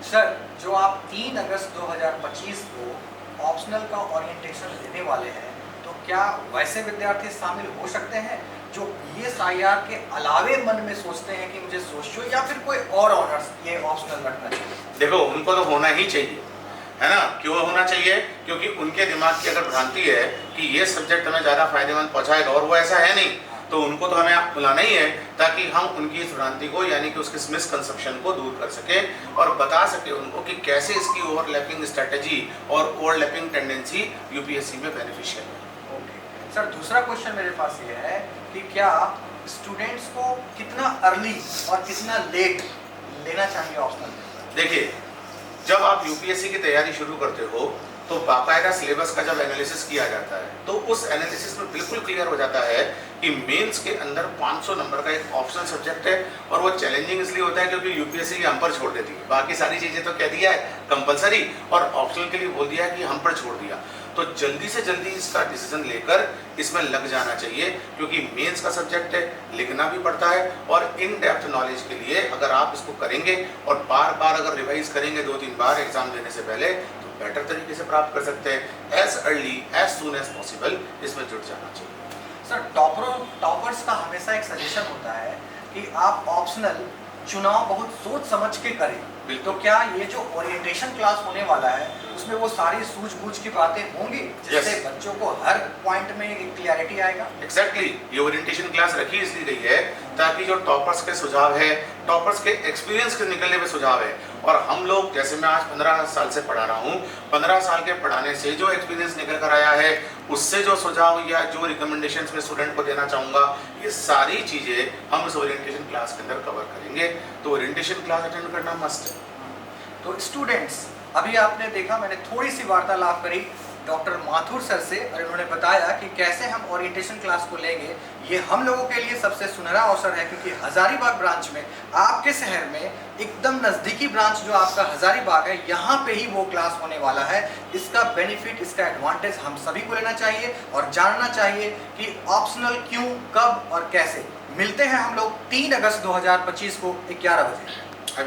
Sir, जो आप 3 अगस्त 2025 को ऑप्शनल का ओरिएंटेशन लेने वाले हैं, तो क्या वैसे विद्यार्थी शामिल हो सकते हैं जो बीएसआईआर के अलावे मन में सोचते हैं कि मुझे सोशियो या फिर कोई और ऑनर्स ये ऑप्शनल रखना चाहिए? देखो, उनको तो होना ही चाहिए, है ना। क्यों होना चाहिए? क्योंकि उनके दिमाग की अगर भ्रांति है कि ये सब्जेक्ट हमें ज़्यादा फायदेमंद पहुंचाएगा और वो ऐसा है नहीं, तो उनको तो हमें बुलाना ही है ताकि हम उनकी इस भ्रांति को यानी कि उसके मिसकंसेप्शन को दूर कर सके और बता सके उनको कि कैसे इसकी ओवरलैपिंग स्ट्रेटजी और ओवरलैपिंग टेंडेंसी यूपीएससी में बेनिफिशियल है। ओके सर, दूसरा क्वेश्चन मेरे पास ये है कि क्या स्टूडेंट्स को कितना अर्ली और कितना लेट लेना चाहिए ऑप्शनल? देखिए, जब आप यूपीएससी की तैयारी शुरू करते हो तो बाकायदा सिलेबस का जब एनालिसिस किया जाता है तो उस एनालिसिस में बिल्कुल क्लियर हो जाता है कि मेंस के अंदर 500 नंबर का एक ऑप्शनल सब्जेक्ट है और वो चैलेंजिंग इसलिए होता है क्योंकि यूपीएससी हम पर छोड़ देती है। बाकी सारी चीज़ें तो कह दिया है कंपलसरी और ऑप्शनल के लिए बोल दिया है कि हम पर छोड़ दिया। तो जल्दी से जल्दी इसका डिसीजन लेकर इसमें लग जाना चाहिए क्योंकि मेंस का सब्जेक्ट है, लिखना भी पड़ता है और इन डेप्थ नॉलेज के लिए अगर आप इसको करेंगे और बार बार अगर रिवाइज करेंगे 2-3 बार एग्जाम देने से पहले तो बेटर तरीके से प्राप्त कर सकते हैं। As early as soon as possible इसमें जुट जाना चाहिए। सर, टॉपर्स का हमेशा एक सजेशन होता है कि आप ऑप्शनल चुनाव बहुत सोच समझ के करें। तो क्या ये जो ओरिएंटेशन क्लास होने वाला है उसमें वो सारी सूझबूझ की बातें होंगी जिससे बच्चों को हर पॉइंट में एक क्लैरिटी आएगा? एग्जैक्टली, ये ओरिएंटेशन क्लास रखी इसलिए गई है ताकि जो टॉपर्स के सुझाव है, टॉपर्स के एक्सपीरियंस के निकलने में सुझाव है और हम लोग जैसे मैं आज 15 साल से पढ़ा रहा हूँ, 15 साल के पढ़ाने से जो एक्सपीरियंस निकल कर आया है उससे जो सुझाव या जो रिकमेंडेशन में स्टूडेंट को देना चाहूँगा, ये सारी चीज़ें हम इस ओरिएंटेशन क्लास के अंदर कवर करेंगे। तो ओरिएंटेशन क्लास अटेंड करना मस्ट है। तो स्टूडेंट्स, अभी आपने देखा मैंने थोड़ी सी वार्तालाप करी डॉक्टर माथुर सर से और इन्होंने बताया कि कैसे हम ओरिएंटेशन क्लास को लेंगे। ये हम लोगों के लिए सबसे सुनहरा अवसर है क्योंकि हजारीबाग ब्रांच में, आपके शहर में एकदम नज़दीकी ब्रांच जो आपका हजारीबाग है, यहाँ पे ही वो क्लास होने वाला है। इसका बेनिफिट, इसका एडवांटेज हम सभी को लेना चाहिए और जानना चाहिए कि ऑप्शनल क्यों, कब और कैसे। मिलते हैं हम लोग 3 अगस्त 2025 को 11 बजे।